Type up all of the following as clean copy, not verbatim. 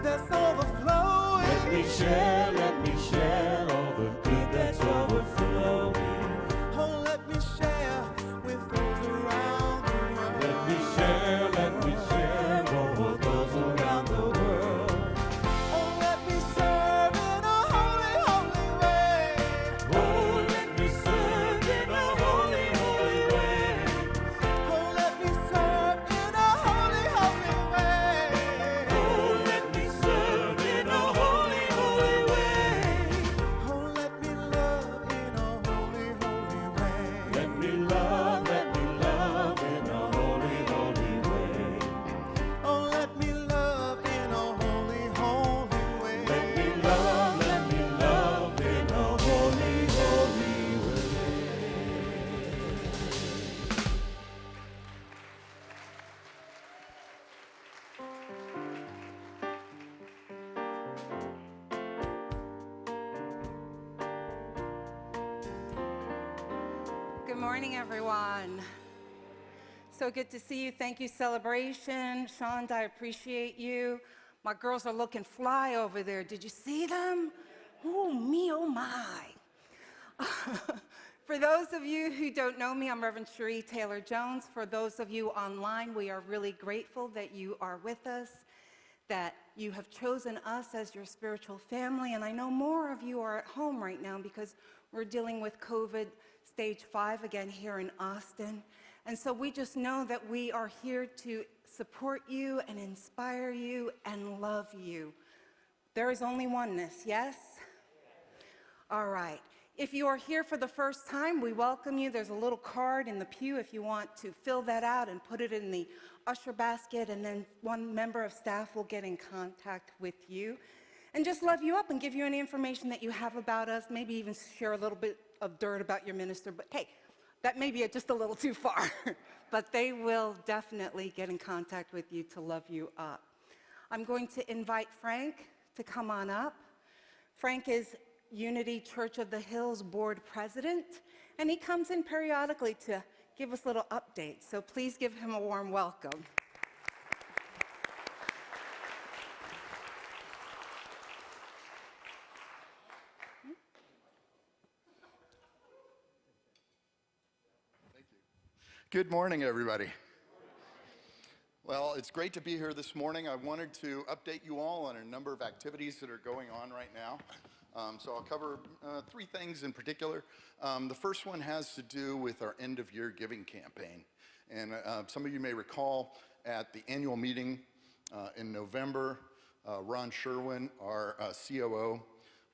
that's overflowing. Let me share all the good that's overflowing. Oh, let me share with those around the world. Let me share for those around the world. Oh, let me serve in a holy, holy way. Oh, let me serve in a holy, holy way. Oh, let me serve in a holy, holy way. Oh, let me serve in a holy, holy way. Oh, let me love in a holy, holy way. Let me love in a holy, holy way. Oh, let me love in a holy, holy way. Let me love in a holy, holy way. Good morning, everyone. So good to see you. Thank you, Celebration. Sean, I appreciate you. My girls are looking fly over there. Did you see them? Oh, me, oh, my. For those of you who don't know me, I'm Reverend Sheree Taylor-Jones. For those of you online, we are really grateful that you are with us, that you have chosen us as your spiritual family. And I know more of you are at home right now because we're dealing with COVID stage 5 again here in Austin. And so we just know that we are here to support you and inspire you and love you. There is only oneness, yes? All right. If you are here for the first time, we welcome you. There's a little card in the pew if you want to fill that out and put it in the usher basket, and then one member of staff will get in contact with you and just love you up and give you any information that you have about us, maybe even share a little bit of dirt about your minister. But hey, that may be just a little too far, but they will definitely get in contact with you to love you up. I'm going to invite Frank to come on up. Frank is Unity Church of the Hills Board President, and he comes in periodically to give us little updates. So please give him a warm welcome. Good morning, everybody. Well, it's great to be here this morning. I wanted to update you all on a number of activities that are going on right now. So I'll cover 3 things in particular. The first one has to do with our end-of-year giving campaign. And some of you may recall at the annual meeting in November, Ron Sherwin, our COO,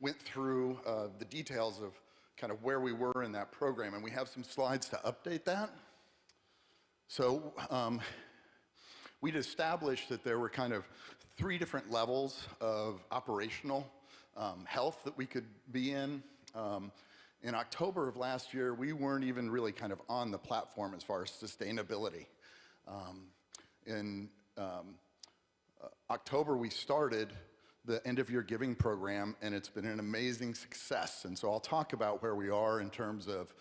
went through the details of kind of where we were in that program. And we have some slides to update that. So we'd established that there were kind of 3 different levels of operational health that we could be in. In October of last year, we weren't even really kind of on the platform as far as sustainability. In October, we started the end-of-year giving program, and it's been an amazing success. And so I'll talk about where we are in terms of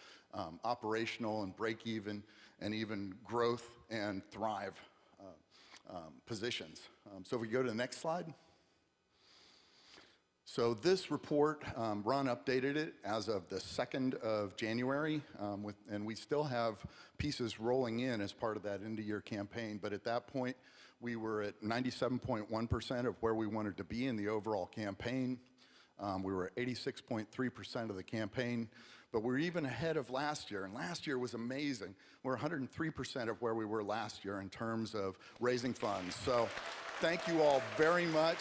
operational and break-even and even growth and thrive positions. So if we go to the next slide. So this report, Ron updated it as of the 2nd of January, and we still have pieces rolling in as part of that end-of-year campaign, but at that point, we were at 97.1% of where we wanted to be in the overall campaign. We were at 86.3% of the campaign, but we're even ahead of last year, and last year was amazing. We're 103% of where we were last year in terms of raising funds. So thank you all very much.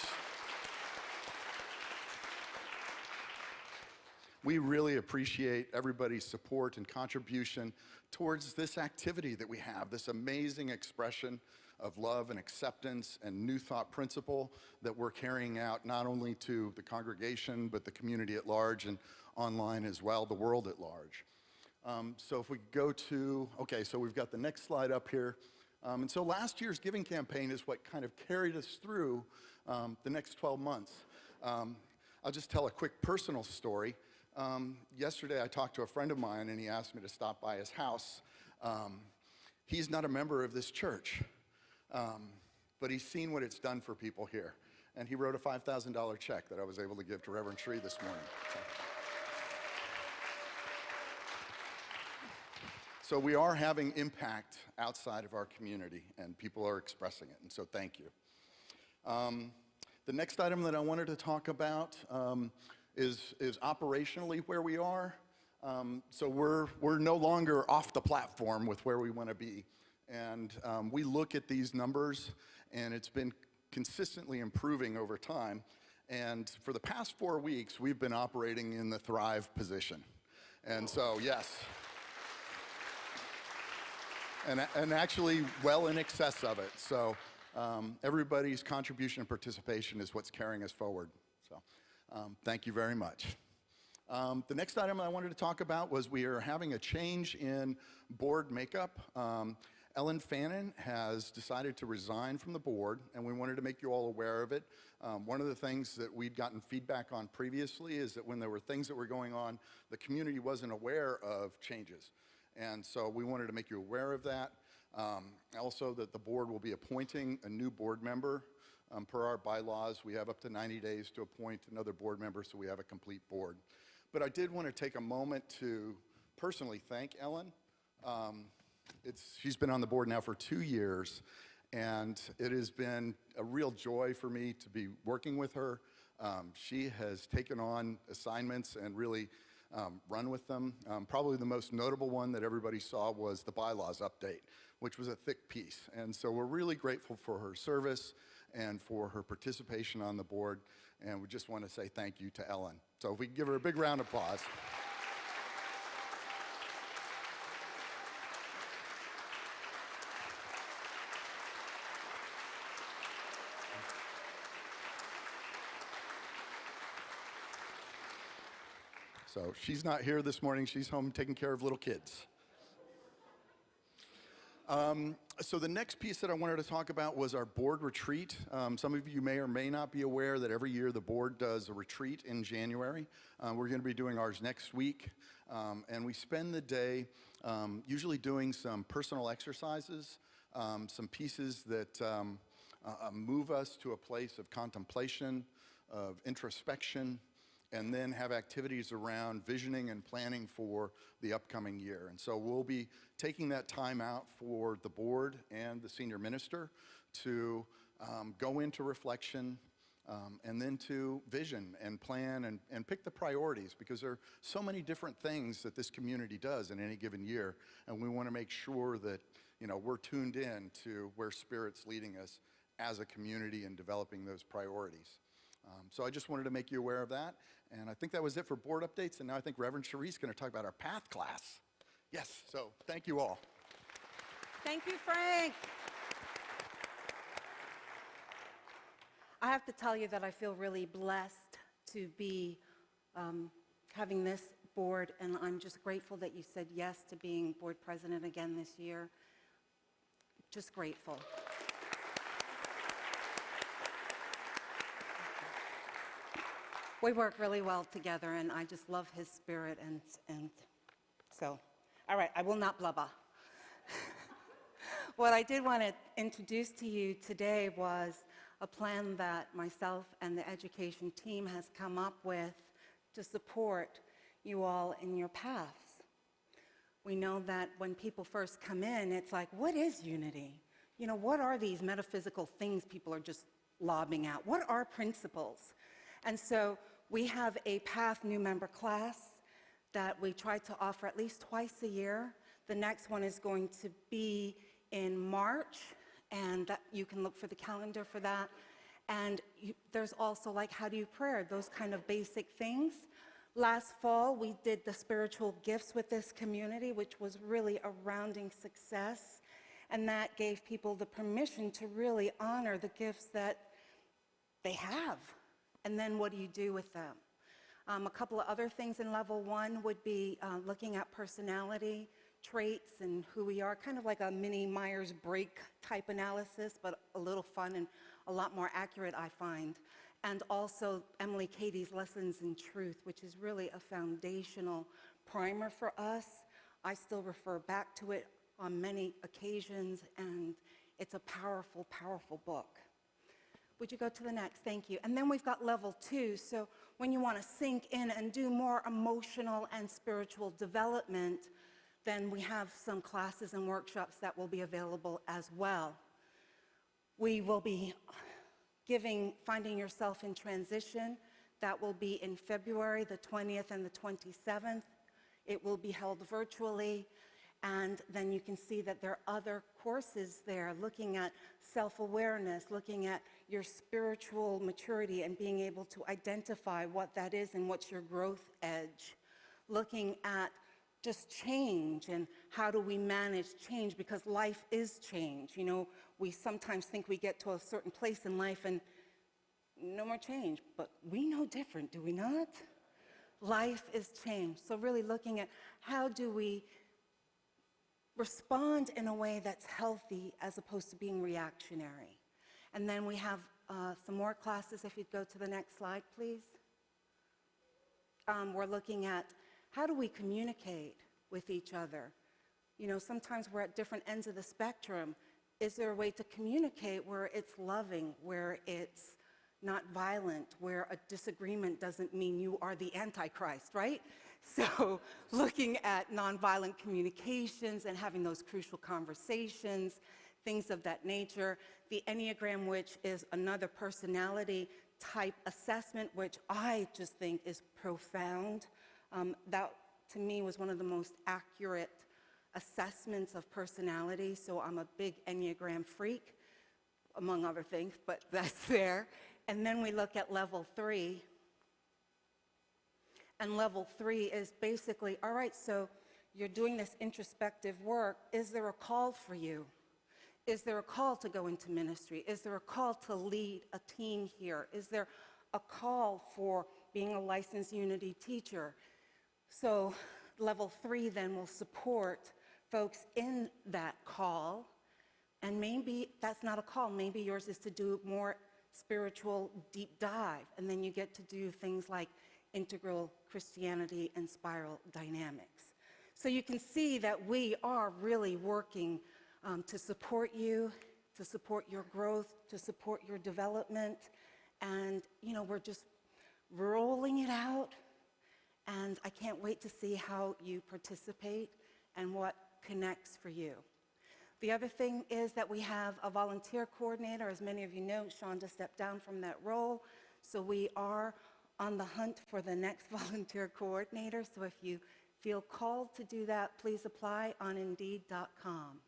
We really appreciate everybody's support and contribution towards this activity that we have, this amazing expression of love and acceptance and new thought principle that we're carrying out not only to the congregation, but the community at large and online as well, the world at large. So if we go to, okay, so we've got the next slide up here. And so last year's giving campaign is what kind of carried us through the next 12 months. I'll just tell a quick personal story. Yesterday I talked to a friend of mine and he asked me to stop by his house. He's not a member of this church, but he's seen what it's done for people here. and he wrote a $5,000 check that I was able to give to Reverend Sheree this morning. So we are having impact outside of our community, and people are expressing it, and so thank you. The next item that I wanted to talk about is operationally where we are. So we're no longer off the platform with where we want to be. And we look at these numbers, and it's been consistently improving over time. And for the past 4 weeks, we've been operating in the thrive position. And so, yes. And actually well in excess of it. So everybody's contribution and participation is what's carrying us forward. So thank you very much. The next item I wanted to talk about was we are having a change in board makeup. Ellen Fannin has decided to resign from the board, and we wanted to make you all aware of it. One of the things that we'd gotten feedback on previously is that when there were things that were going on, the community wasn't aware of changes. And so we wanted to make you aware of that. Also, that the board will be appointing a new board member. Per our bylaws, we have up to 90 days to appoint another board member, so we have a complete board. But I did want to take a moment to personally thank Ellen. She's been on the board now for 2 years, and it has been a real joy for me to be working with her. She has taken on assignments and really run with them. Probably the most notable one that everybody saw was the bylaws update, which was a thick piece. And so we're really grateful for her service and for her participation on the board. And we just want to say thank you to Ellen. So if we can give her a big round of applause. So she's not here this morning. She's home taking care of little kids. So the next piece that I wanted to talk about was our board retreat. Some of you may or may not be aware that every year the board does a retreat in January. We're going to be doing ours next week. And we spend the day usually doing some personal exercises, some pieces that move us to a place of contemplation, of introspection, and then have activities around visioning and planning for the upcoming year. And so we'll be taking that time out for the board and the senior minister to go into reflection and then to vision and plan and pick the priorities, because there are so many different things that this community does in any given year, and we want to make sure that we're tuned in to where Spirit's leading us as a community in developing those priorities. So I just wanted to make you aware of that. And I think that was it for board updates. And now I think Reverend Sheree's going to talk about our PATH class. Yes, so thank you all. Thank you, Frank. I have to tell you that I feel really blessed to be having this board, and I'm just grateful that you said yes to being board president again this year. Just grateful. We work really well together, and I just love his spirit, and so, all right, I will not blubber. What I did want to introduce to you today was a plan that myself and the education team has come up with to support you all in your paths. We know that when people first come in, it's like, what is unity? What are these metaphysical things people are just lobbing out? What are principles? And so we have a PATH new member class that we try to offer at least twice a year. The next one is going to be in March, and you can look for the calendar for that. And there's also like how do you pray, those kind of basic things. Last fall, we did the spiritual gifts with this community, which was really a rounding success. And that gave people the permission to really honor the gifts that they have. And then what do you do with them? A couple of other things in level 1 would be looking at personality traits and who we are, kind of like a mini Myers-Briggs type analysis, but a little fun and a lot more accurate, I find. And also Emily Cady's Lessons in Truth, which is really a foundational primer for us. I still refer back to it on many occasions, and it's a powerful, powerful book. Would you go to the next? Thank you. And then we've got level 2. So when you want to sink in and do more emotional and spiritual development, then we have some classes and workshops that will be available as well. We will be giving Finding Yourself in Transition. That will be in February, the 20th and the 27th. It will be held virtually. And then you can see that there are other courses there looking at self-awareness, looking at your spiritual maturity and being able to identify what that is and what's your growth edge. Looking at just change and how do we manage change, because life is change. You know, we sometimes think we get to a certain place in life and no more change, but we know different, do we not? Life is change. So really looking at how do we respond in a way that's healthy as opposed to being reactionary. And then we have some more classes. If you'd go to the next slide, please. We're looking at how do we communicate with each other. You know, sometimes we're at different ends of the spectrum. Is there a way to communicate where it's loving, where it's not violent, where a disagreement doesn't mean you are the Antichrist, right? So looking at nonviolent communications and having those crucial conversations, things of that nature. The Enneagram, which is another personality type assessment, which I just think is profound. That, to me, was one of the most accurate assessments of personality. So I'm a big Enneagram freak, among other things, but that's there. And then we look at level 3. And level 3 is basically, all right, so you're doing this introspective work. Is there a call for you? Is there a call to go into ministry? Is there a call to lead a team here? Is there a call for being a licensed Unity teacher? So level 3 then will support folks in that call. And maybe that's not a call. Maybe yours is to do more spiritual deep dive. And then you get to do things like integral Christianity and spiral dynamics. So you can see that we are really working to support you, to support your growth, to support your development. And, you know, we're just rolling it out. And I can't wait to see how you participate and what connects for you. The other thing is that we have a volunteer coordinator. As many of you know, Shonda stepped down from that role. So we are on the hunt for the next volunteer coordinator. So if you feel called to do that, please apply on Indeed.com.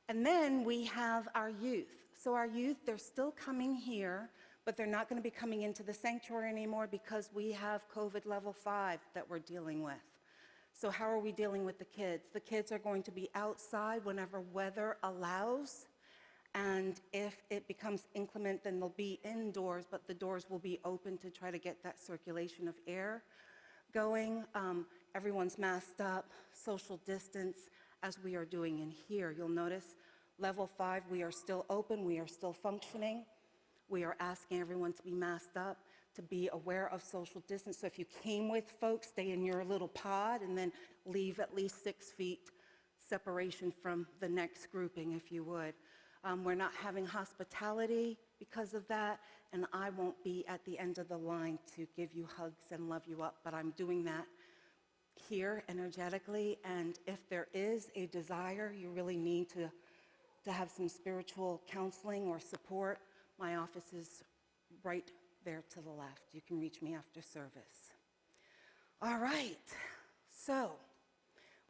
And then we have our youth. So our youth, they're still coming here, but they're not going to be coming into the sanctuary anymore because we have COVID level 5 that we're dealing with. So how are we dealing with the kids? The kids are going to be outside whenever weather allows. And if it becomes inclement, then they'll be indoors, but the doors will be open to try to get that circulation of air going. Everyone's masked up, social distance, as we are doing in here. You'll notice level 5, we are still open, we are still functioning. We are asking everyone to be masked up, to be aware of social distance. So if you came with folks, stay in your little pod and then leave at least 6 feet separation from the next grouping, if you would. We're not having hospitality because of that, and I won't be at the end of the line to give you hugs and love you up, but I'm doing that here energetically. And if there is a desire, you really need to have some spiritual counseling or support, my office is right there to the left. You can reach me after service. All right, so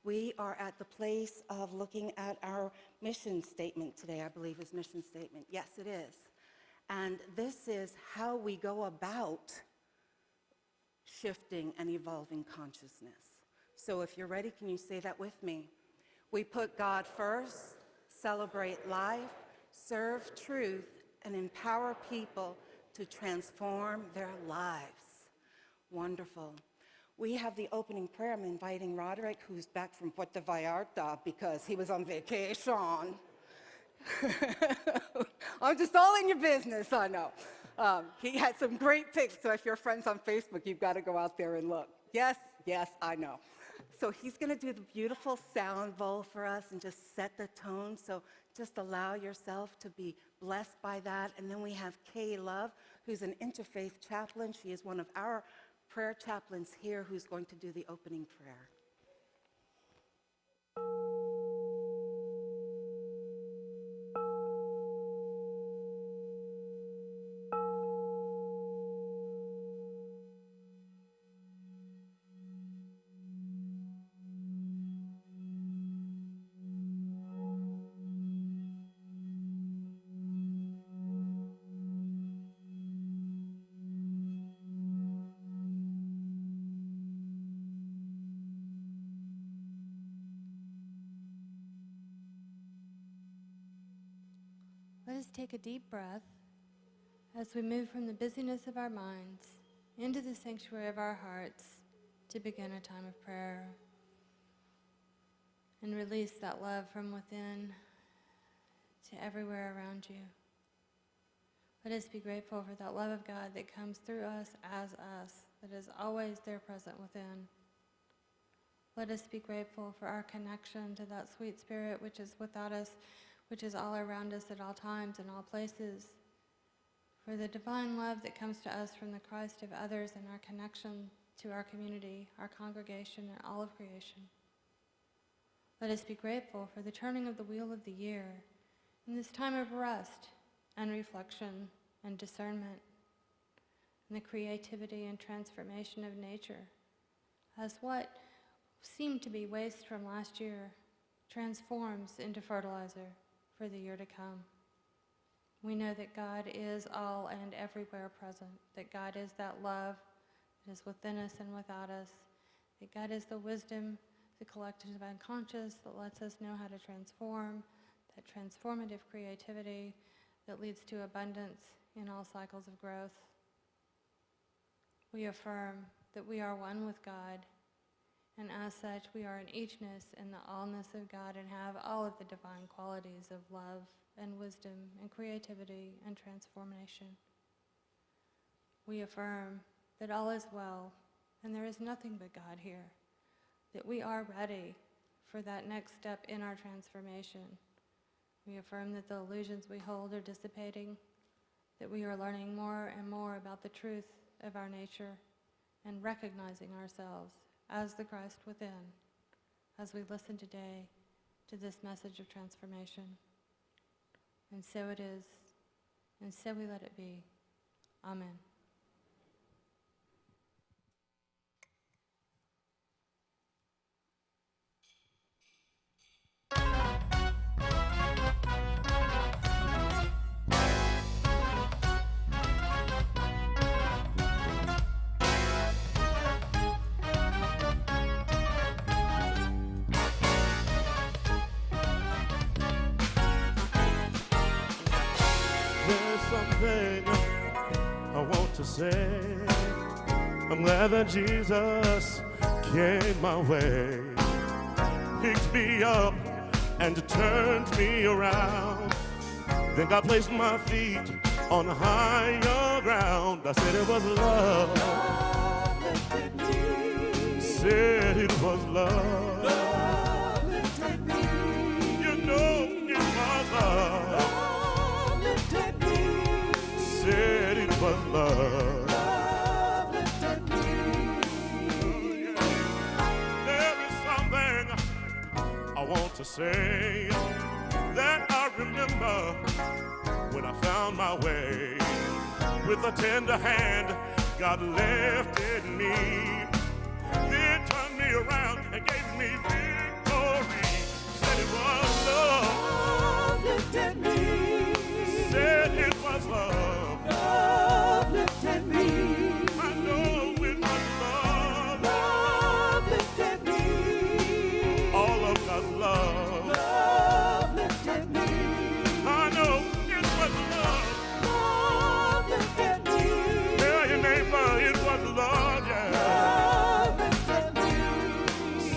we are at the place of looking at our mission statement today. I believe is mission statement. Yes, it is. And this is how we go about shifting and evolving consciousness. So if you're ready, can you say that with me? We put God first, celebrate life, serve truth, and empower people to transform their lives. Wonderful. We have the opening prayer. I'm inviting Roderick, who's back from Puerto Vallarta because he was on vacation. I'm just all in your business, I know. He had some great pics, so if you're friends on Facebook, you've got to go out there and look. Yes, I know. So he's going to do the beautiful sound bowl for us and just set the tone. So just allow yourself to be blessed by that. And then we have Kay Love, who's an interfaith chaplain. She is one of our prayer chaplains here who's going to do the opening prayer. Let us take a deep breath as we move from the busyness of our minds into the sanctuary of our hearts to begin a time of prayer and release that love from within to everywhere around you. Let us be grateful for that love of God that comes through us as us, that is always there present within. Let us be grateful for our connection to that sweet spirit which is without us, which is all around us at all times and all places, for the divine love that comes to us from the Christ of others and our connection to our community, our congregation, and all of creation. Let us be grateful for the turning of the wheel of the year in this time of rest and reflection and discernment, and the creativity and transformation of nature, as what seemed to be waste from last year transforms into fertilizer for the year to come. We know that God is all and everywhere present, that God is that love that is within us and without us, that God is the wisdom, the collective unconscious that lets us know how to transform, that transformative creativity that leads to abundance in all cycles of growth. We affirm that we are one with God, and as such, we are in eachness in the allness of God and have all of the divine qualities of love and wisdom and creativity and transformation. We affirm that all is well and there is nothing but God here, that we are ready for that next step in our transformation. We affirm that the illusions we hold are dissipating, that we are learning more and more about the truth of our nature and recognizing ourselves as the Christ within, as we listen today to this message of transformation. And so it is, and so we let it be. Amen. There's something I want to say. I'm glad that Jesus came my way, picked me up and turned me around. Then God placed my feet on higher ground. I said it was love. Love lifted me. Said it was love. Love lifted me. You know it was love. Love lifted me. Said it was love. Love lifted me. There is something I want to say that I remember when I found my way. With a tender hand, God lifted me, then turned me around and gave me victory. Said it was love. Love lifted me. Said it was love. Love lifted me. I know it was love. Love lifted me. All of God's love. Love lifted me. I know it was love. Love lifted me. Tell your neighbor it was love, yeah. Love lifted me.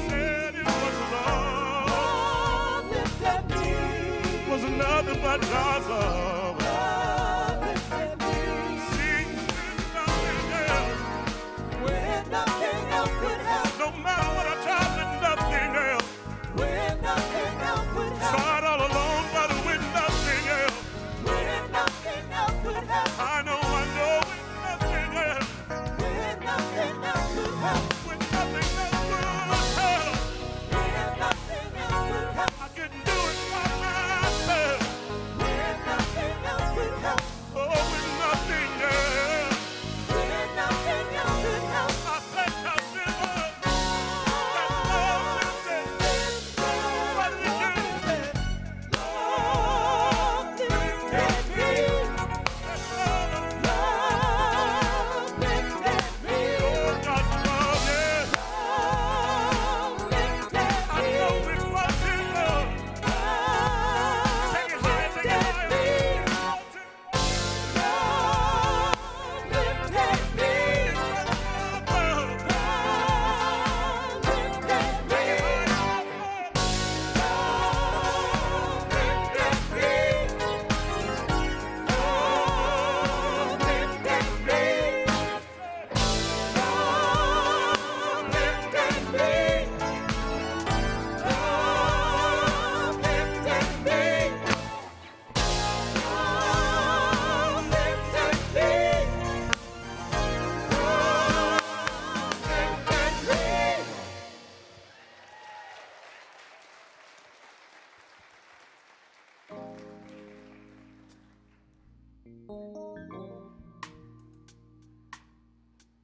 Said it was love. Love lifted me. Was nothing but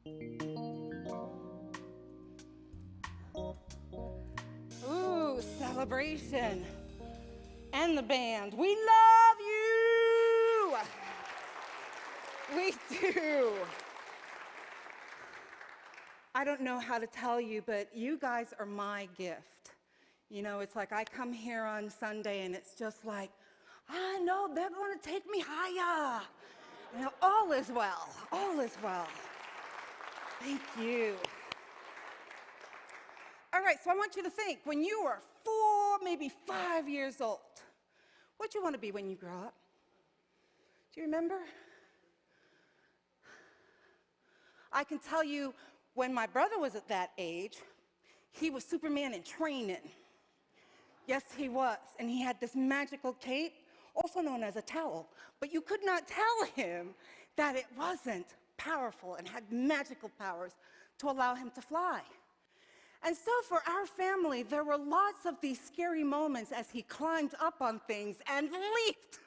Ooh, celebration. And the band. We love you. We do. I don't know how to tell you, but you guys are my gift. You know, it's like I come here on Sunday and it's just like, I know they're going to take me higher. You know, all is well. All is well. Thank you. All right, so I want you to think, when you were 4, maybe 5 years old, what do you want to be when you grow up? Do you remember? I can tell you, when my brother was at that age, he was Superman in training. Yes, he was. And he had this magical cape, also known as a towel. But you could not tell him that it wasn't powerful and had magical powers to allow him to fly. And so for our family, there were lots of these scary moments as he climbed up on things and leaped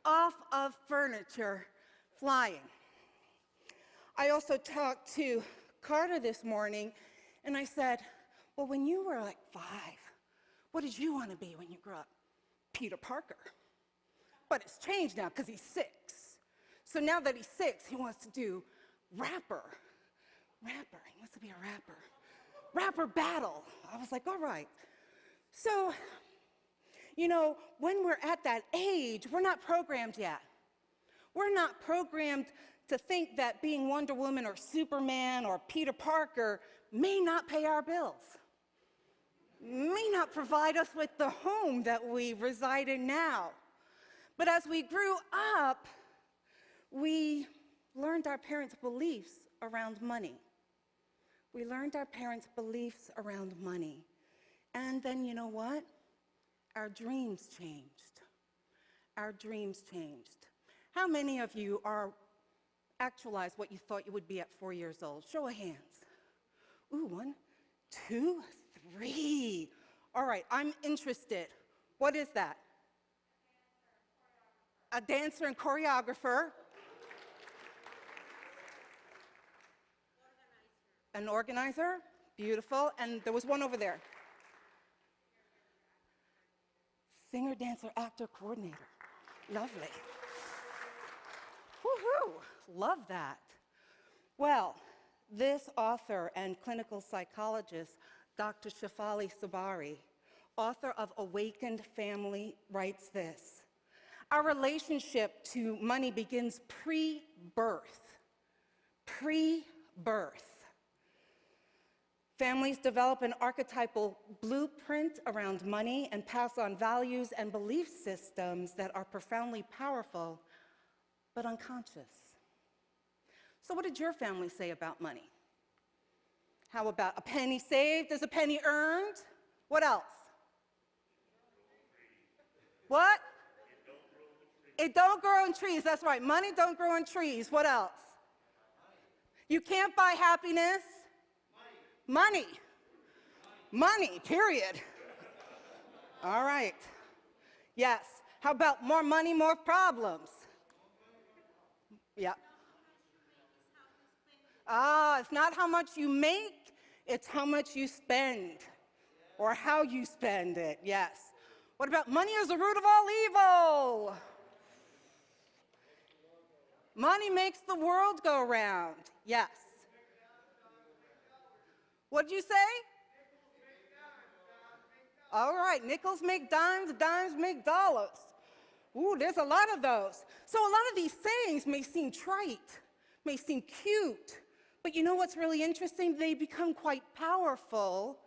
off of furniture flying. I also talked to Carter this morning, and I said, well, when you were like 5, what did you want to be when you grew up? Peter Parker. But it's changed now because he's 6. So now that he's 6, he wants to do rapper. He wants to be a rapper. Rapper battle. I was like, all right. So, you know, when we're at that age, we're not programmed yet. We're not programmed to think that being Wonder Woman or Superman or Peter Parker may not pay our bills, may not provide us with the home that we reside in now. But as we grew up, we learned our parents' beliefs around money. We learned our parents' beliefs around money. And then, you know what? Our dreams changed. Our dreams changed. How many of you are actualized what you thought you would be at 4 years old? Show of hands. Ooh, 1, 2, 3. All right, I'm interested. What is that? A dancer and choreographer. An organizer, beautiful, and there was one over there. Singer, dancer, actor, coordinator. Lovely. Woohoo, love that. Well, this author and clinical psychologist, Dr. Shefali Sabari, author of Awakened Family, writes this: our relationship to money begins pre-birth. Pre-birth. Families develop an archetypal blueprint around money and pass on values and belief systems that are profoundly powerful, but unconscious. So what did your family say about money? How about a penny saved is a penny earned? What else? What? It don't grow in trees. That's right. Money don't grow in trees. What else? You can't buy happiness. Money. Money, period. All right. Yes. How about more money, more problems? Yeah. It's not how much you make, it's how much you spend, or how you spend it, yes. What about money is the root of all evil? Money makes the world go round, yes. What'd you say? All right, nickels make dimes, dimes make dollars. Ooh, there's a lot of those. So a lot of these sayings may seem trite, may seem cute, but you know what's really interesting? They become quite powerful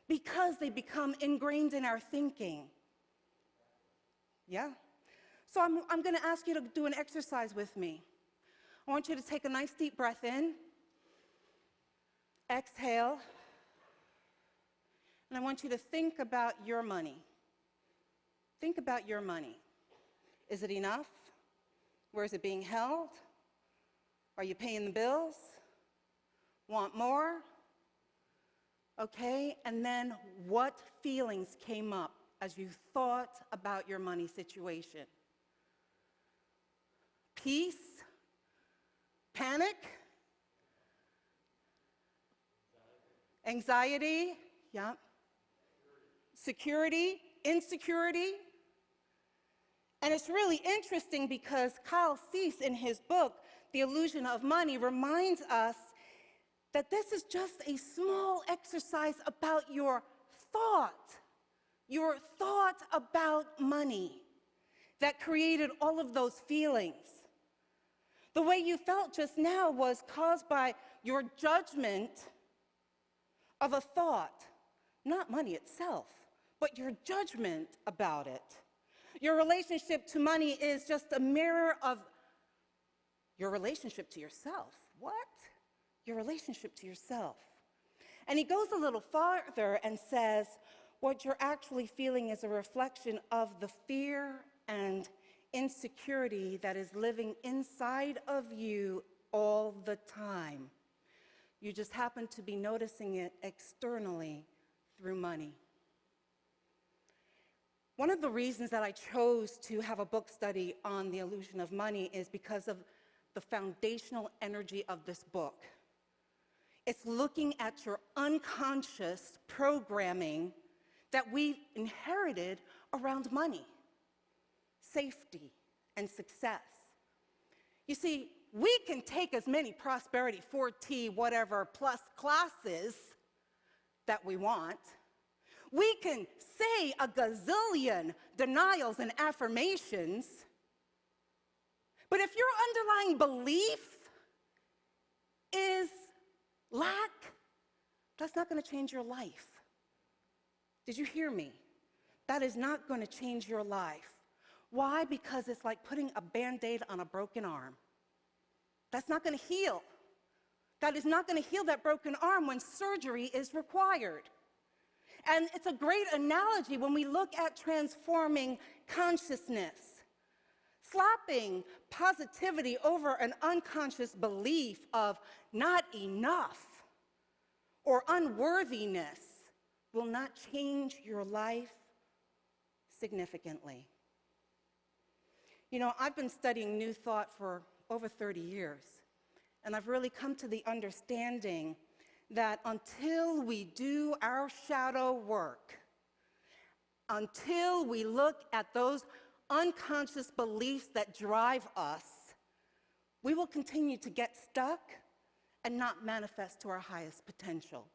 because they become ingrained in our thinking. Yeah? So I'm going to ask you to do an exercise with me. I want you to take a nice deep breath in, exhale, and I want you to think about your money. Think about your money. Is it enough? Where is it being held? Are you paying the bills? Want more? Okay, and then what feelings came up as you thought about your money situation? Peace? Panic? Anxiety, yeah. Security, insecurity. And it's really interesting because Kyle Cease, in his book, The Illusion of Money, reminds us that this is just a small exercise about your thought about money that created all of those feelings. The way you felt just now was caused by your judgment of a thought, not money itself, but your judgment about it. Your relationship to money is just a mirror of your relationship to yourself. What? Your relationship to yourself. And he goes a little farther and says, what you're actually feeling is a reflection of the fear and insecurity that is living inside of you all the time. You just happen to be noticing it externally through money. One of the reasons that I chose to have a book study on the illusion of money is because of the foundational energy of this book. It's looking at your unconscious programming that we've inherited around money, safety, and success. You see, we can take as many prosperity 4T whatever plus classes that we want. We can say a gazillion denials and affirmations, but if your underlying belief is lack, that's not going to change your life. Did you hear me? That is not going to change your life. Why? Because it's like putting a Band-Aid on a broken arm. That's not going to heal. That is not going to heal that broken arm when surgery is required. And it's a great analogy when we look at transforming consciousness. Slapping positivity over an unconscious belief of not enough or unworthiness will not change your life significantly. You know, I've been studying New Thought for over 30 years, and I've really come to the understanding that until we do our shadow work, until we look at those unconscious beliefs that drive us, we will continue to get stuck and not manifest to our highest potential.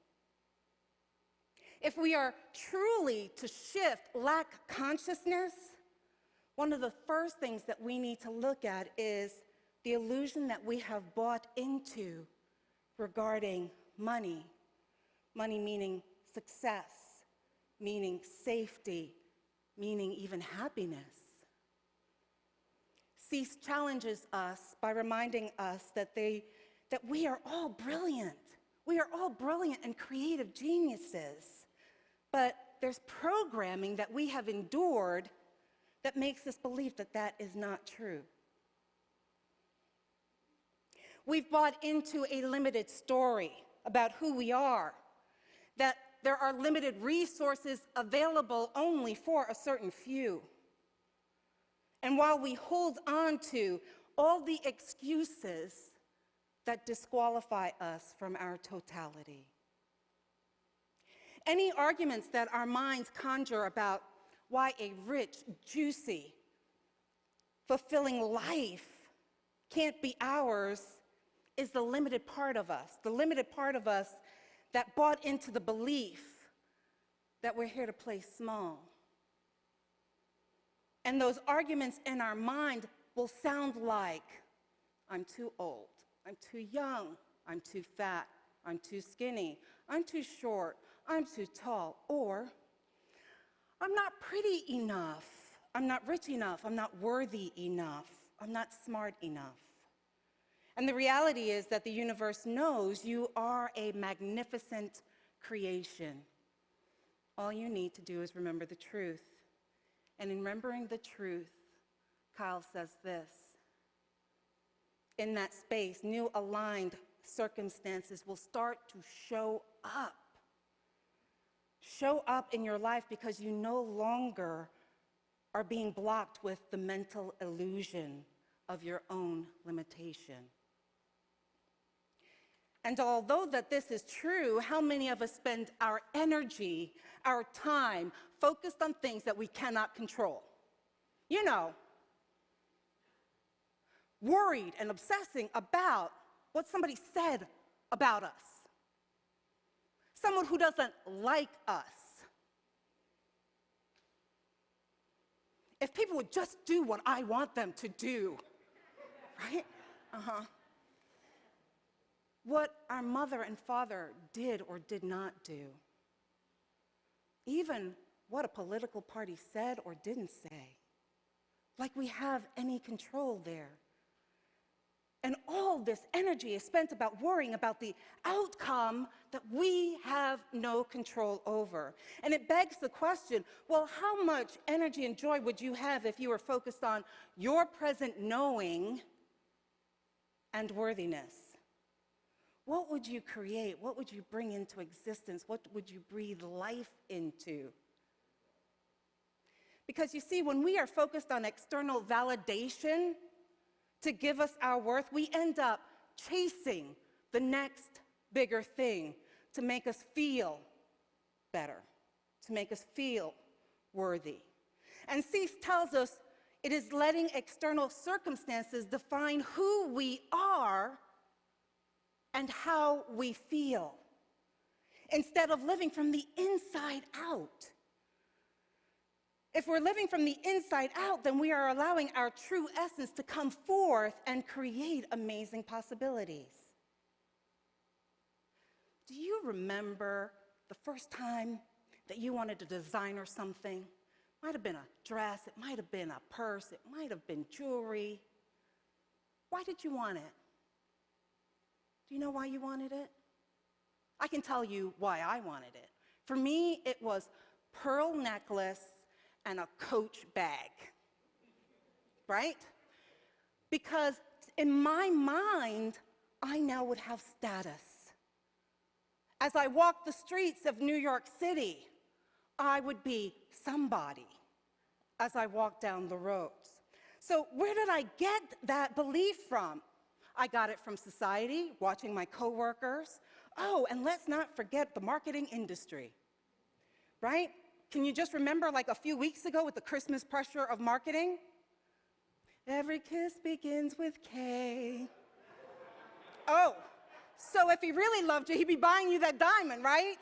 If we are truly to shift lack consciousness, one of the first things that we need to look at is the illusion that we have bought into regarding money. Money meaning success, meaning safety, meaning even happiness. Cease challenges us by reminding us that we are all brilliant. We are all brilliant and creative geniuses. But there's programming that we have endured that makes us believe that that is not true. We've bought into a limited story about who we are, that there are limited resources available only for a certain few. And while we hold on to all the excuses that disqualify us from our totality. Any arguments that our minds conjure about why a rich, juicy, fulfilling life can't be ours is the limited part of us that bought into the belief that we're here to play small. And those arguments in our mind will sound like, I'm too old, I'm too young, I'm too fat, I'm too skinny, I'm too short, I'm too tall, or I'm not pretty enough, I'm not rich enough, I'm not worthy enough, I'm not smart enough. And the reality is that the universe knows you are a magnificent creation. All you need to do is remember the truth. And in remembering the truth, Kyle says this: in that space, new aligned circumstances will start to show up. Show up in your life because you no longer are being blocked with the mental illusion of your own limitation. And although that this is true, how many of us spend our energy, our time, focused on things that we cannot control? You know, worried and obsessing about what somebody said about us, someone who doesn't like us. If people would just do what I want them to do, right? What our mother and father did or did not do. Even what a political party said or didn't say. Like we have any control there. And all this energy is spent about worrying about the outcome that we have no control over. And it begs the question, well, how much energy and joy would you have if you were focused on your present knowing and worthiness? What would you create? What would you bring into existence? What would you breathe life into? Because you see, when we are focused on external validation to give us our worth, we end up chasing the next bigger thing to make us feel better, to make us feel worthy. And Cease tells us it is letting external circumstances define who we are and how we feel, instead of living from the inside out. If we're living from the inside out, then we are allowing our true essence to come forth and create amazing possibilities. Do you remember the first time that you wanted to design or something? It might have been a dress, it might have been a purse, it might have been jewelry. Why did you want it? Do you know why you wanted it? I can tell you why I wanted it. For me, it was pearl necklace and a Coach bag, right? Because in my mind, I now would have status. As I walked the streets of New York City, I would be somebody as I walked down the roads. So where did I get that belief from? I got it from society, watching my coworkers. Oh, and let's not forget the marketing industry, right? Can you just remember like a few weeks ago with the Christmas pressure of marketing? Every kiss begins with K. Oh, so if he really loved you, he'd be buying you that diamond, right?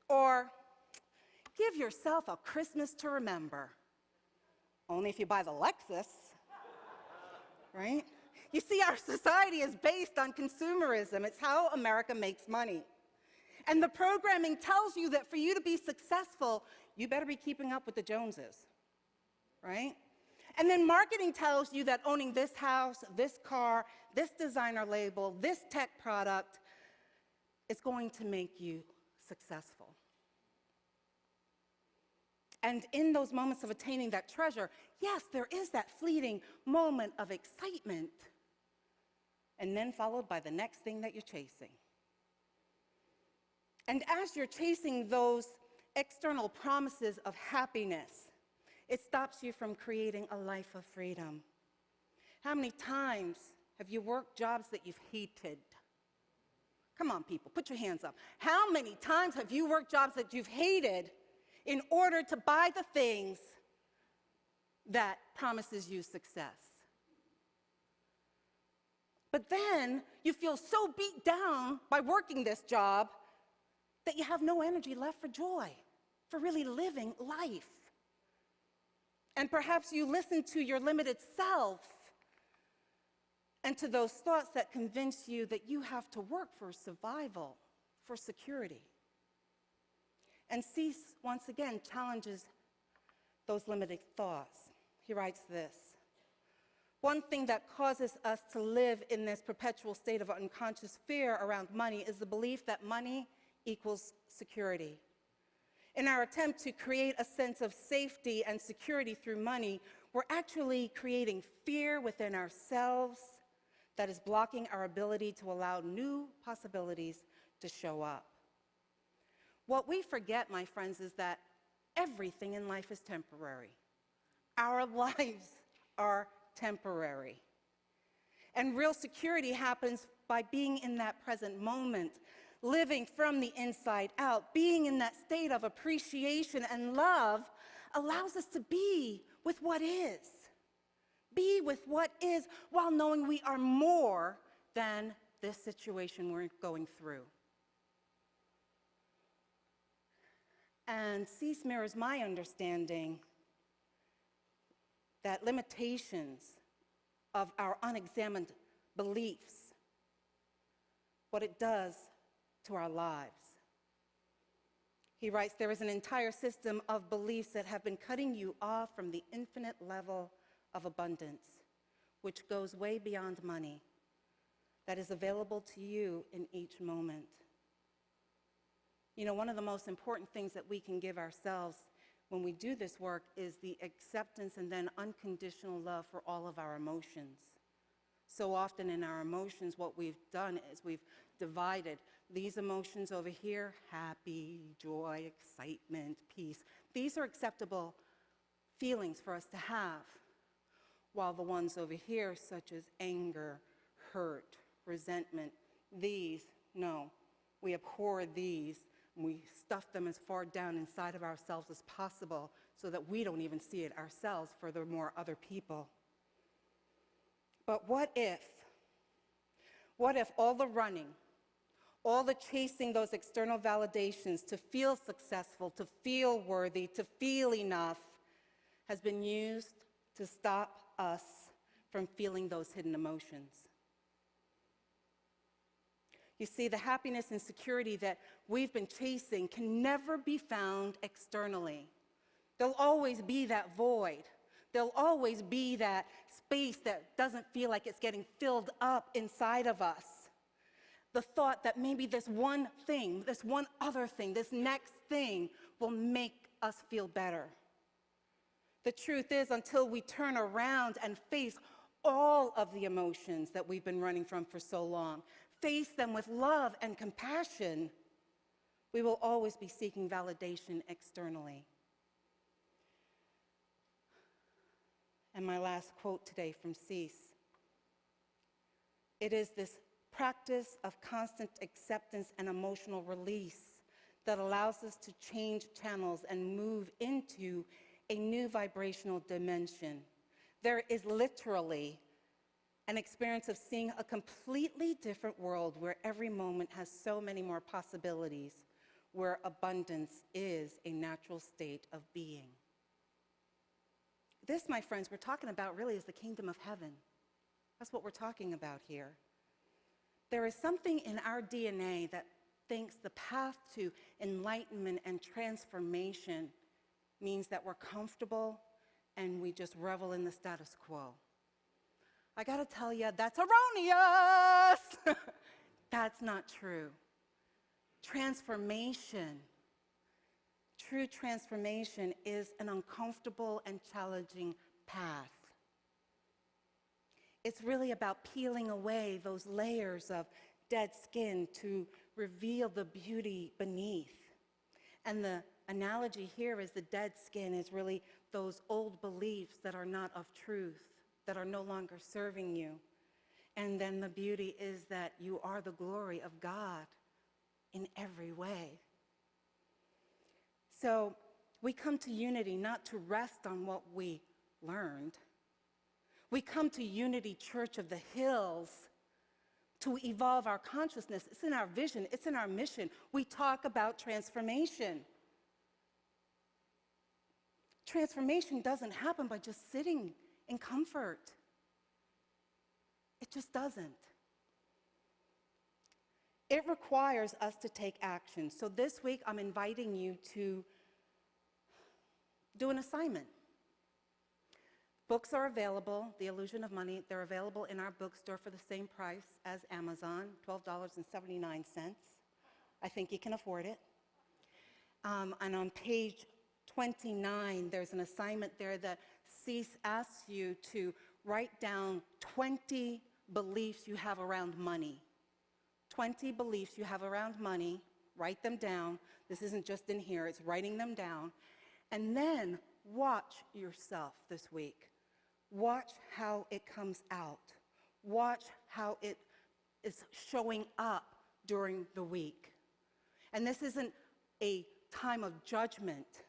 Or give yourself a Christmas to remember. Only if you buy the Lexus, right? You see, our society is based on consumerism. It's how America makes money. And the programming tells you that for you to be successful, you better be keeping up with the Joneses, right? And then marketing tells you that owning this house, this car, this designer label, this tech product is going to make you successful. And in those moments of attaining that treasure, yes, there is that fleeting moment of excitement, and then followed by the next thing that you're chasing. And as you're chasing those external promises of happiness, it stops you from creating a life of freedom. How many times have you worked jobs that you've hated? Come on, people, put your hands up. How many times have you worked jobs that you've hated in order to buy the things that promises you success? But then you feel so beat down by working this job that you have no energy left for joy, for really living life. And perhaps you listen to your limited self and to those thoughts that convince you that you have to work for survival, for security. And Cease, once again, challenges those limited thoughts. He writes this: one thing that causes us to live in this perpetual state of unconscious fear around money is the belief that money equals security. In our attempt to create a sense of safety and security through money, we're actually creating fear within ourselves that is blocking our ability to allow new possibilities to show up. What we forget, my friends, is that everything in life is temporary. Our lives are temporary. And real security happens by being in that present moment, living from the inside out, being in that state of appreciation and love allows us to be with what is. Be with what is while knowing we are more than this situation we're going through. And cease mirrors my understanding that limitations of our unexamined beliefs, what it does to our lives. He writes, there is an entire system of beliefs that have been cutting you off from the infinite level of abundance, which goes way beyond money, that is available to you in each moment. You know, one of the most important things that we can give ourselves when we do this work is the acceptance and then unconditional love for all of our emotions. So often in our emotions, what we've done is we've divided these emotions over here, happy, joy, excitement, peace. These are acceptable feelings for us to have, while the ones over here, such as anger, hurt, resentment, these, no, we abhor these, and we stuff them as far down inside of ourselves as possible so that we don't even see it ourselves, furthermore, other people. But what if all the running, all the chasing those external validations to feel successful, to feel worthy, to feel enough, has been used to stop us from feeling those hidden emotions? You see, the happiness and security that we've been chasing can never be found externally. There'll always be that void. There'll always be that space that doesn't feel like it's getting filled up inside of us. The thought that maybe this one thing, this one other thing, this next thing will make us feel better. The truth is, until we turn around and face all of the emotions that we've been running from for so long, face them with love and compassion, we will always be seeking validation externally. And my last quote today from Cease. It is this practice of constant acceptance and emotional release that allows us to change channels and move into a new vibrational dimension. There is literally an experience of seeing a completely different world where every moment has so many more possibilities, where abundance is a natural state of being. This, my friends, we're talking about really is the kingdom of heaven. That's what we're talking about here. There is something in our DNA that thinks the path to enlightenment and transformation means that we're comfortable and we just revel in the status quo. I gotta tell you, that's erroneous. That's not true. Transformation, true transformation is an uncomfortable and challenging path. It's really about peeling away those layers of dead skin to reveal the beauty beneath. And the analogy here is the dead skin is really those old beliefs that are not of truth, that are no longer serving you. And then the beauty is that you are the glory of God in every way. So we come to unity not to rest on what we learned. We come to Unity Church of the Hills to evolve our consciousness. It's in our vision. It's in our mission. We talk about transformation. Transformation doesn't happen by just sitting in comfort. It just doesn't. It requires us to take action. So this week, I'm inviting you to do an assignment. Books are available, The Illusion of Money. They're available in our bookstore for the same price as Amazon, $12.79. I think you can afford it. And on page 29, there's an assignment there that Cease asks you to write down 20 beliefs you have around money. 20 beliefs you have around money. Write them down. This isn't just in here, it's writing them down. And then watch yourself this week. Watch how it comes out. Watch how it is showing up during the week. And this isn't a time of judgment.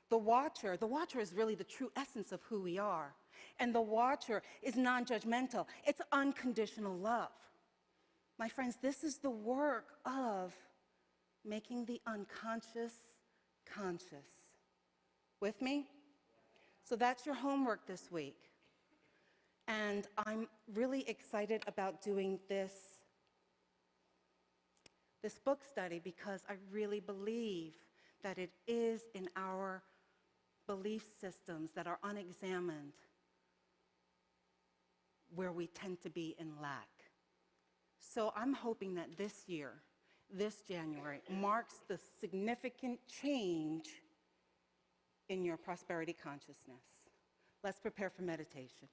The watcher is really the true essence of who we are. And the watcher is non-judgmental. It's unconditional love. My friends, this is the work of making the unconscious conscious. With me? So that's your homework this week. And I'm really excited about doing this book study because I really believe that it is in our belief systems that are unexamined where we tend to be in lack. So I'm hoping that this year, this January, marks the significant change in your prosperity consciousness. Let's prepare for meditation.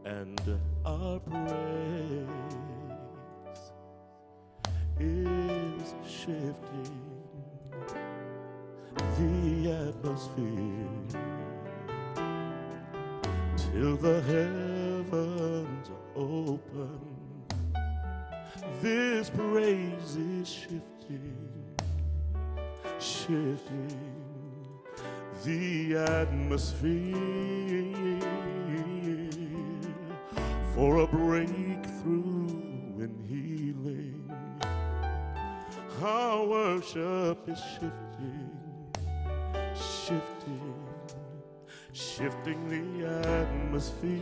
And our praise is shifting the atmosphere till the heavens are open. This praise is shifting the atmosphere for a breakthrough in healing. Our worship is shifting the atmosphere.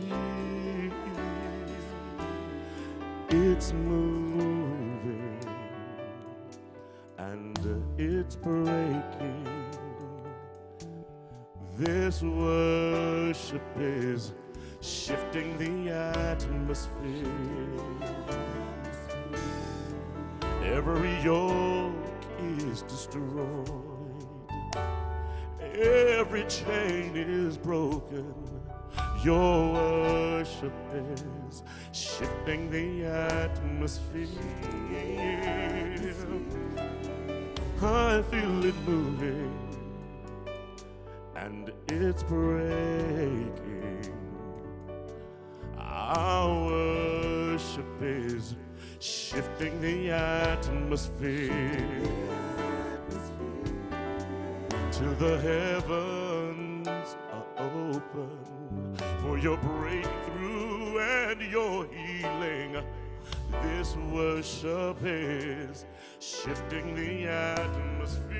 It's moving and it's breaking. This worship is shifting the atmosphere. Every yoke is destroyed. Every chain is broken. Your worship is shifting the atmosphere. I feel it moving and it's breaking. Our worship is shifting the atmosphere till the heavens are open for your breakthrough and your healing. This worship is shifting the atmosphere.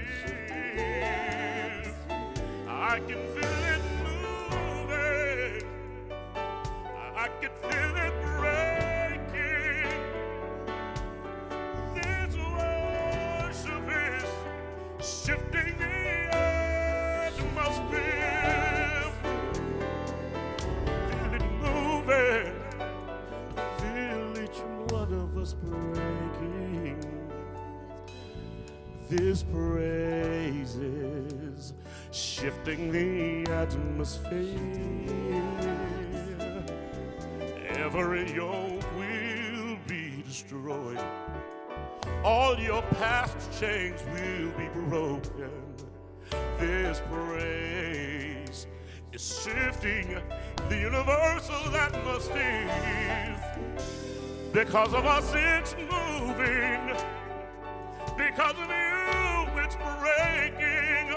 I can feel it moving. I can feel it breaking. This worship is shifting the atmosphere. Feel it moving. Feel each one of us breaking. This praise is shifting the atmosphere. Every yoke will be destroyed. All your past chains will be broken. This praise is shifting the universal atmosphere. Because of us, it's moving. Because of you, it's breaking.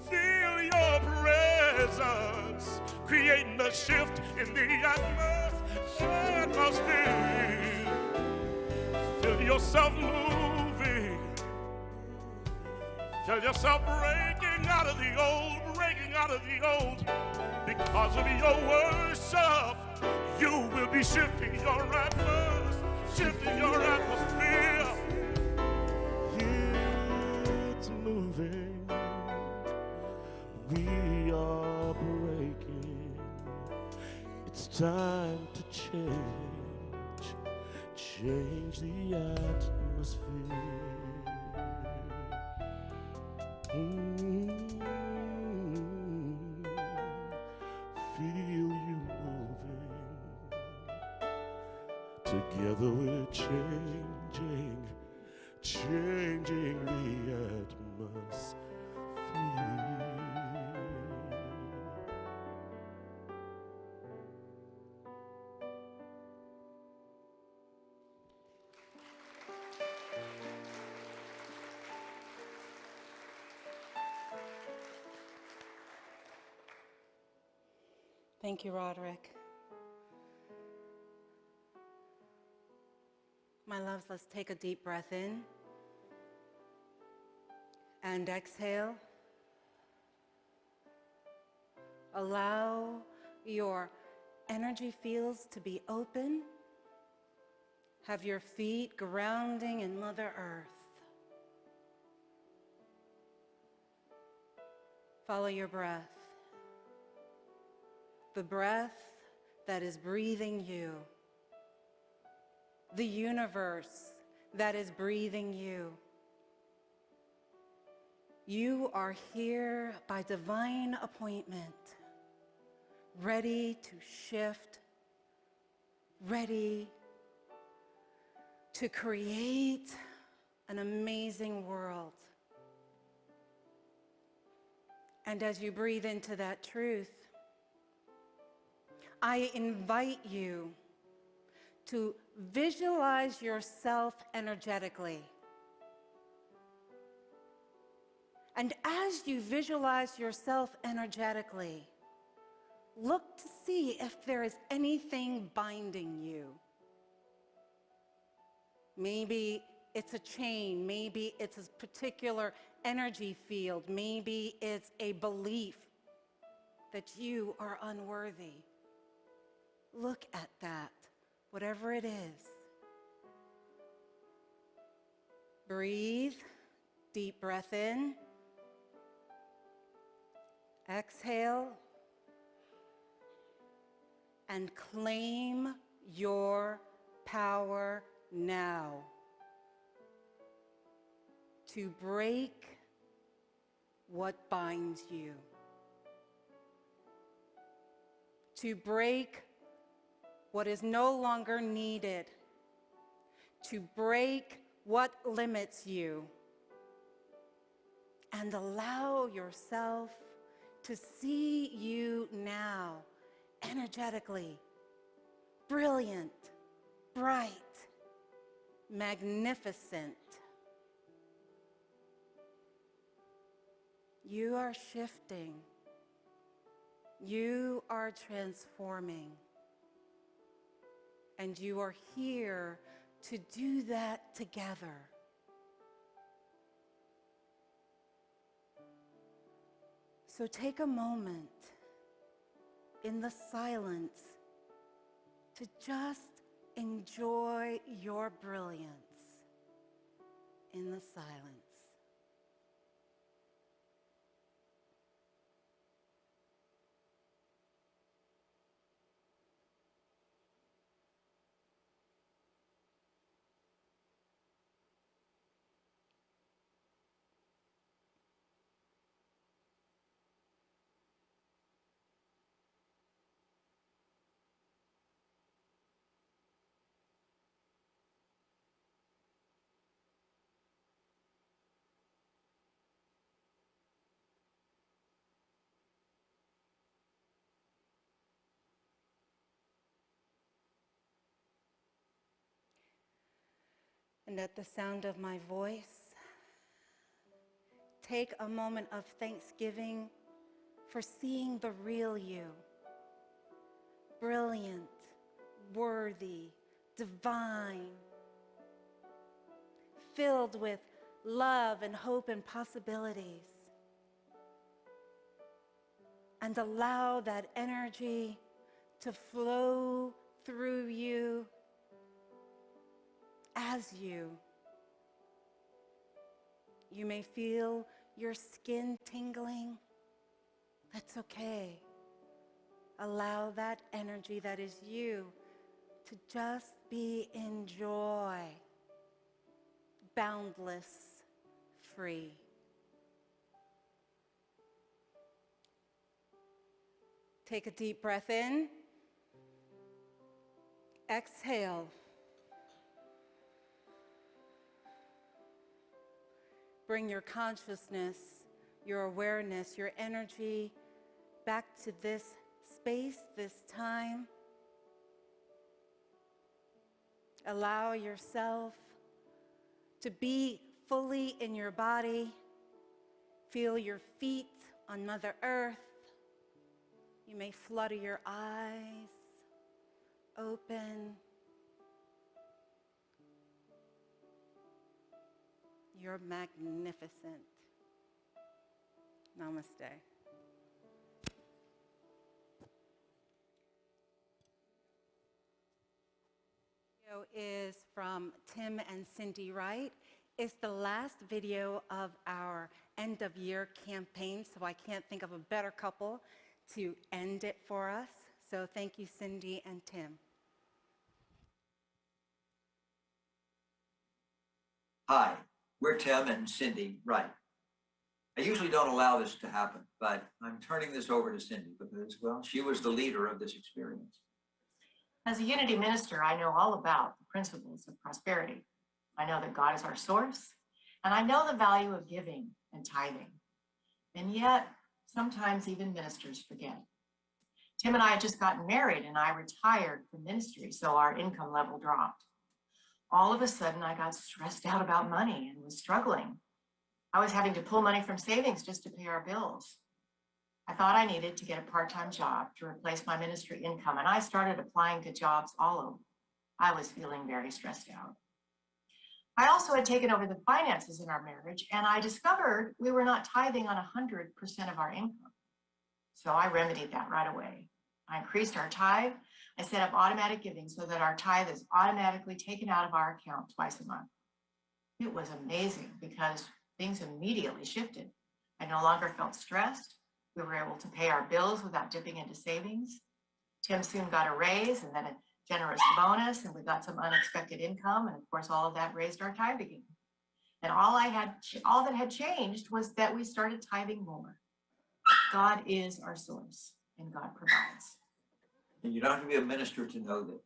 Feel your presence creating a shift in the atmosphere. Feel yourself moving. Feel yourself breaking out of the old, breaking out of the old. Because of your worship, you will be shifting your atmosphere, shifting your atmosphere. It's moving, we are breaking. It's time to change the atmosphere. Feel you moving. Together we're changing the atmosphere. Thank you, Roderick. My loves, let's take a deep breath in and exhale. Allow your energy fields to be open. Have your feet grounding in Mother Earth. Follow your breath. The breath that is breathing you. The universe that is breathing you. You are here by divine appointment, ready to shift, ready to create an amazing world. And as you breathe into that truth, I invite you to visualize yourself energetically. And as you visualize yourself energetically, look to see if there is anything binding you. Maybe it's a chain, maybe it's a particular energy field, maybe it's a belief that you are unworthy. Look at that, whatever it is. Breathe, deep breath in. Exhale. And claim your power now to break what binds you, to break what is no longer needed, to break what limits you, and allow yourself to see you now energetically, brilliant, bright, magnificent. You are shifting. You are transforming. And you are here to do that together. So take a moment in the silence to just enjoy your brilliance in the silence. And at the sound of my voice, take a moment of thanksgiving for seeing the real you. Brilliant, worthy, divine, filled with love and hope and possibilities. and allow that energy to flow through you as you. You may feel your skin tingling. That's okay. Allow that energy that is you to just be in joy, boundless, free. Take a deep breath in. Exhale. Bring your consciousness, your awareness, your energy back to this space, this time. Allow yourself to be fully in your body. Feel your feet on Mother Earth. You may flutter your eyes open. You're magnificent. Namaste. Video is from Tim and Cindy Wright. It's the last video of our end of year campaign, so I can't think of a better couple to end it for us. So thank you, Cindy and Tim. Hi, we're Tim and Cindy Wright. I usually don't allow this to happen, but I'm turning this over to Cindy because, well, she was the leader of this experience. As a Unity minister, I know all about the principles of prosperity. I know that God is our source, and I know the value of giving and tithing. And yet, sometimes even ministers forget. Tim and I had just gotten married, and I retired from ministry, so our income level dropped. All of a sudden, I got stressed out about money and was struggling. I was having to pull money from savings just to pay our bills. I thought I needed to get a part-time job to replace my ministry income, and I started applying to jobs all over. I was feeling very stressed out. I also had taken over the finances in our marriage, and I discovered we were not tithing on 100% of our income. So I remedied that right away. I increased our tithe. I set up automatic giving so that our tithe is automatically taken out of our account twice a month. It was amazing because things immediately shifted. I no longer felt stressed. We were able to pay our bills without dipping into savings. Tim soon got a raise and then a generous bonus, and we got some unexpected income. And of course, all of that raised our tithe again. And all that had changed was that we started tithing more. God is our source, and God provides. And you don't have to be a minister to know this,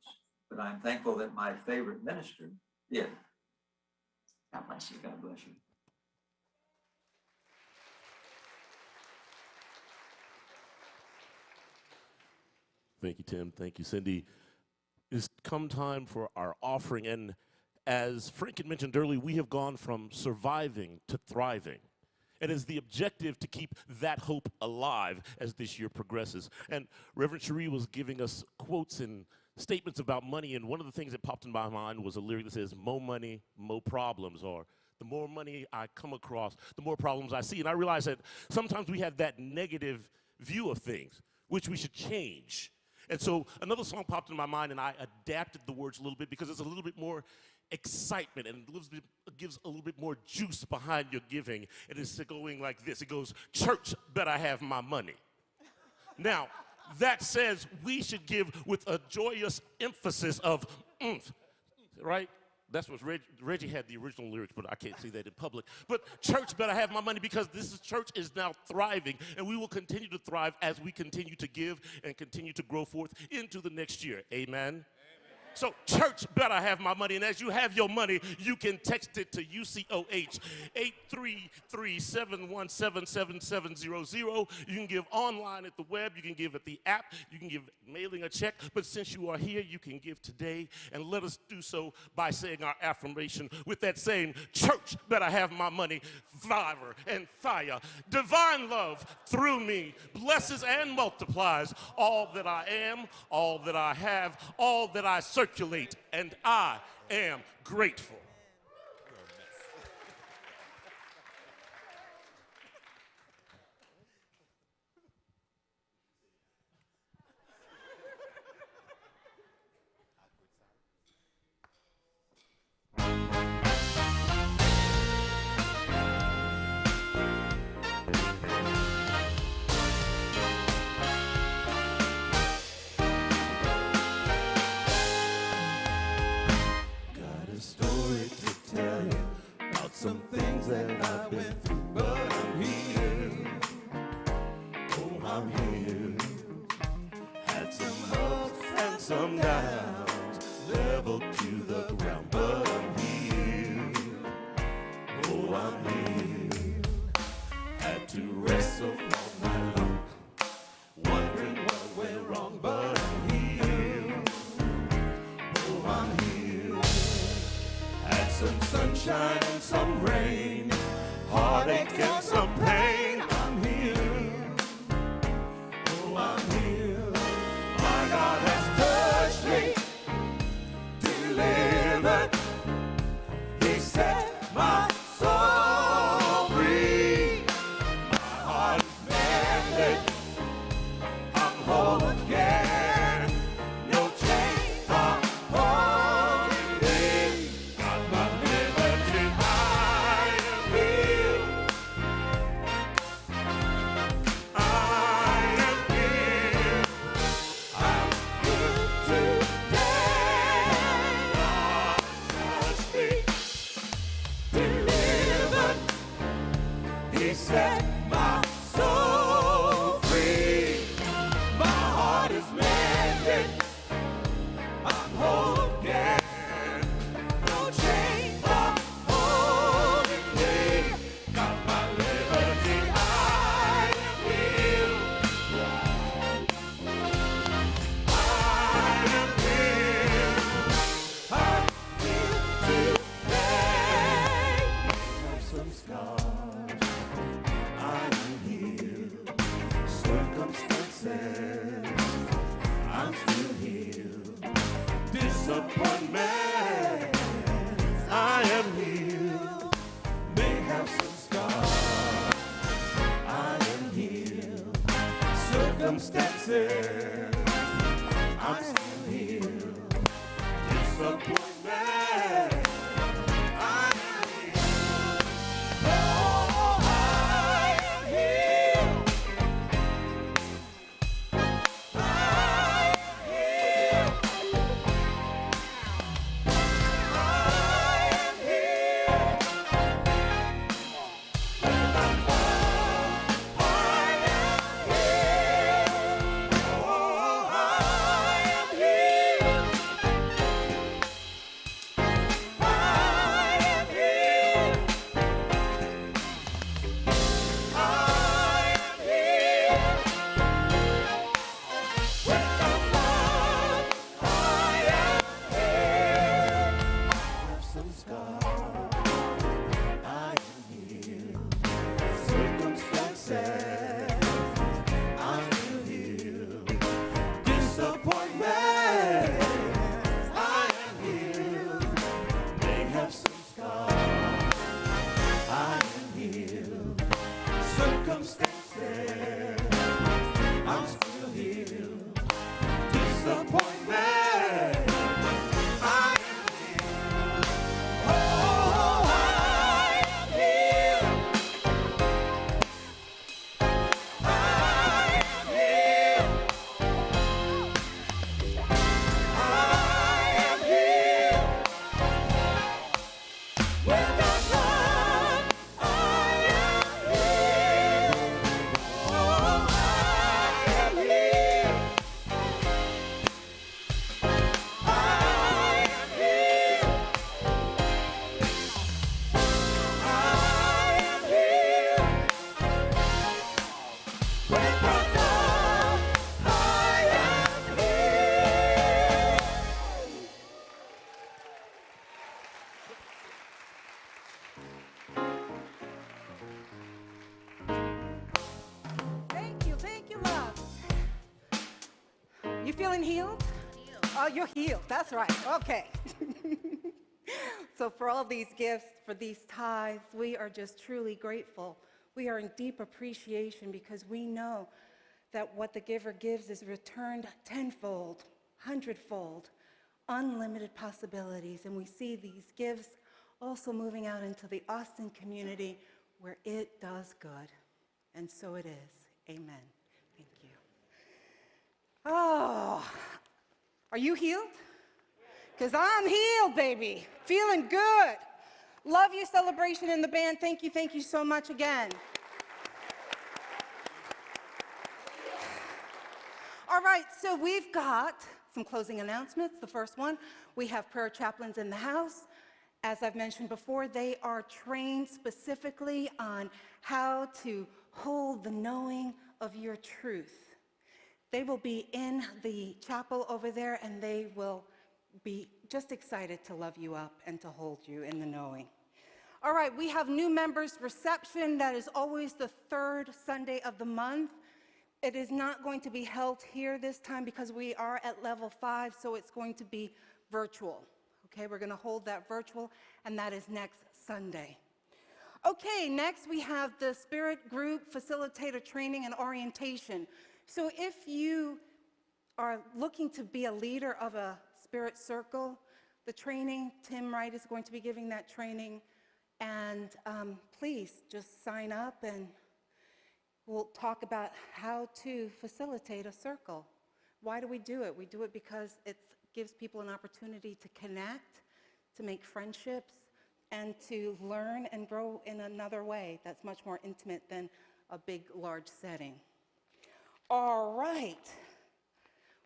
but I'm thankful that my favorite minister did. God bless you. God bless you. Thank you, Tim. Thank you, Cindy. It's come time for our offering. And as Frank had mentioned earlier, we have gone from surviving to thriving. It is the objective to keep that hope alive as this year progresses. And Reverend Sheree was giving us quotes and statements about money. And one of the things that popped in my mind was a lyric that says, "More money, more problems," or the more money I come across, the more problems I see. And I realized that sometimes we have that negative view of things, which we should change. And so another song popped in my mind, and I adapted the words a little bit because it's a little bit more excitement and it gives a little bit more juice behind your giving. And it's going like this. It goes, "Church better have my money." Now, that says we should give with a joyous emphasis of oomph, right? That's what Reggie had the original lyrics, but I can't see that in public. But church better have my money because church is now thriving, and we will continue to thrive as we continue to give and continue to grow forth into the next year. Amen? So church better have my money, and as you have your money, you can text it to UCOH 833-717-7700. You can give online at the web, you can give at the app, you can give mailing a check, but since you are here, you can give today, and let us do so by saying our affirmation with that same church better have my money, fire and fire. Divine love through me blesses and multiplies all that I am, all that I have, all that I circulate, and I am grateful. some doubts leveled to the ground, but I'm healed. Oh, I'm healed. Had to wrestle all night long, wondering what went wrong, but I'm healed. Oh, I'm healed. Had some sunshine and some rain, heartache and some pain. I'm healed. Oh, I'm healed. My God has touched me, delivered. He set my soul free. My heart is mended. I'm whole again. No chains are holding me. Got my liberty. I am healed. I am healed. I'm healed today. God touched me, delivered. He set my soul free. My heart is mended. I'm whole again. No chains are holding me. Got my liberty. I am healed. I am healed. I'm healed today. Have some scars. I am healed. Circumstances, I'm still healed. Disappointment, I am healed. May have some scars, I am healed. Circumstances, I'm still healed. Disappointment, I am healed. Oh, I am healed. I am healed. I am healed. With the blood, I am healed. Oh, I am healed. I am healed. I am healed. With the blood, I am healed. I have some scars, I am healed. Circumstances, I'm still healed. Disappointment, I am healed. May have some scars, I am healed. Circumstances, I'm still healed. Disappointment, I am healed. Oh, I am healed. I am healed. I am healed. With the blood, I am healed. Oh, I am healed. I am healed. I am healed. With the blood, I am healed. Thank you, love. You feeling healed? Oh, you're healed. That's right. Okay. So for all these gifts, for these tithes, we are just truly grateful. We are in deep appreciation because we know that what the giver gives is returned tenfold, hundredfold, unlimited possibilities. And we see these gifts also moving out into the Austin community where it does good. And so it is. Amen. Thank you. Oh, are you healed? Because I'm healed, baby. Feeling good. Love you, Celebration in the band. Thank you so much again. Our right, so we've got some closing announcements. The first one, we have prayer chaplains in the house. As I've mentioned before, they are trained specifically on how to hold the knowing of your truth. They will be in the chapel over there, and they will be just excited to love you up and to hold you in the knowing. All right, we have new members reception. That is always the third Sunday of the month. It is not going to be held here this time because we are at level 5, so it's going to be virtual. Okay, we're going to hold that virtual, and that is next Sunday. Okay, next we have the Spirit Group Facilitator Training and Orientation. So if you are looking to be a leader of a Spirit Circle, the training, Tim Wright is going to be giving that training, and please just sign up and we'll talk about how to facilitate a circle. Why do we do it? We do it because it gives people an opportunity to connect, to make friendships, and to learn and grow in another way that's much more intimate than a big, large setting. All right.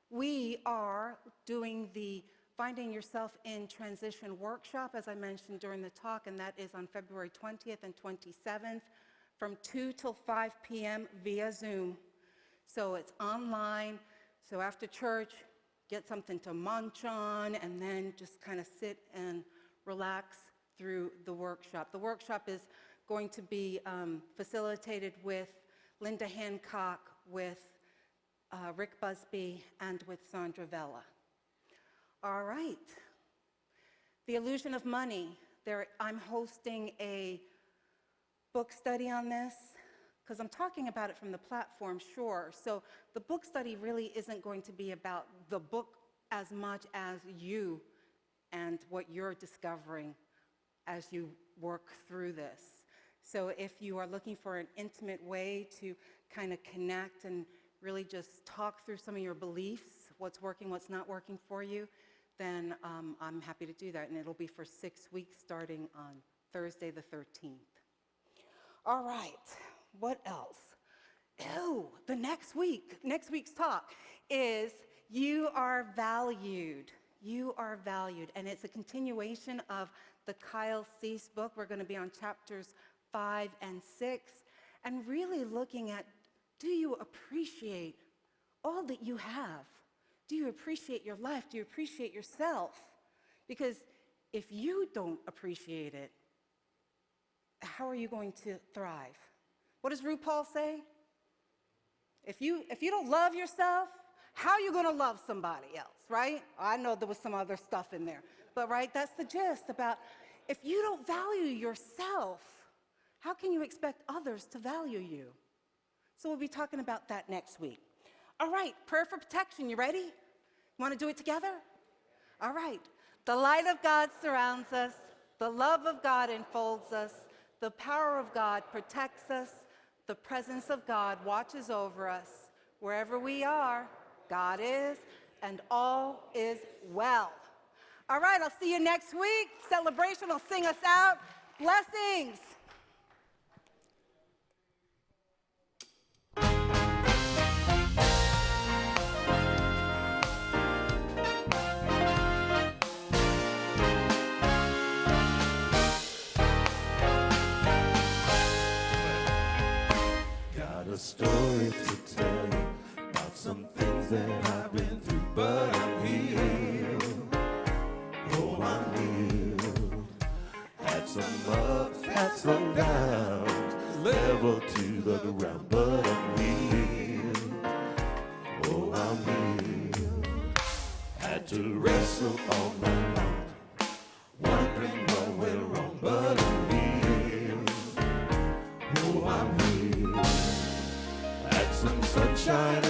We are doing the Finding Yourself in Transition workshop, as I mentioned during the talk, and that is on February 20th and 27th from 2 till 5 p.m. via Zoom. So it's online. So after church, get something to munch on, and then just kind of sit and relax through the workshop. The workshop is going to be facilitated with Linda Hancock, with Rick Busby, and with Sandra Vella. All right. The Illusion of Money. I'm hosting a book study on this because I'm talking about it from the platform, sure. So the book study really isn't going to be about the book as much as you and what you're discovering as you work through this. So if you are looking for an intimate way to kind of connect and really just talk through some of your beliefs, what's working, what's not working for you, then I'm happy to do that. And it'll be for 6 weeks starting on Thursday the 13th. All right, what else? Oh, the next week's talk is You Are Valued. You Are Valued. And it's a continuation of the Kyle Cease book. We're going to be on chapters 5 and 6 and really looking at, do you appreciate all that you have? Do you appreciate your life? Do you appreciate yourself? Because if you don't appreciate it, how are you going to thrive? What does RuPaul say? If you don't love yourself, how are you going to love somebody else, right? I know there was some other stuff in there, but right, that's the gist about if you don't value yourself, how can you expect others to value you? So we'll be talking about that next week. All right, prayer for protection, you ready? Want to do it together? All right. The light of God surrounds us. The love of God enfolds us. The power of God protects us. The presence of God watches over us. Wherever we are, God is, and all is well. All right, I'll see you next week. Celebration will sing us out. Blessings. A story to tell you about some things that I've been through, but I'm healed. Oh, I'm healed. Had some ups, had some downs, level to the ground, but I'm healed. Oh, I'm healed. Had to wrestle all night long, wondering what went wrong, but I'm healed. Oh, I'm healed. Some sunshine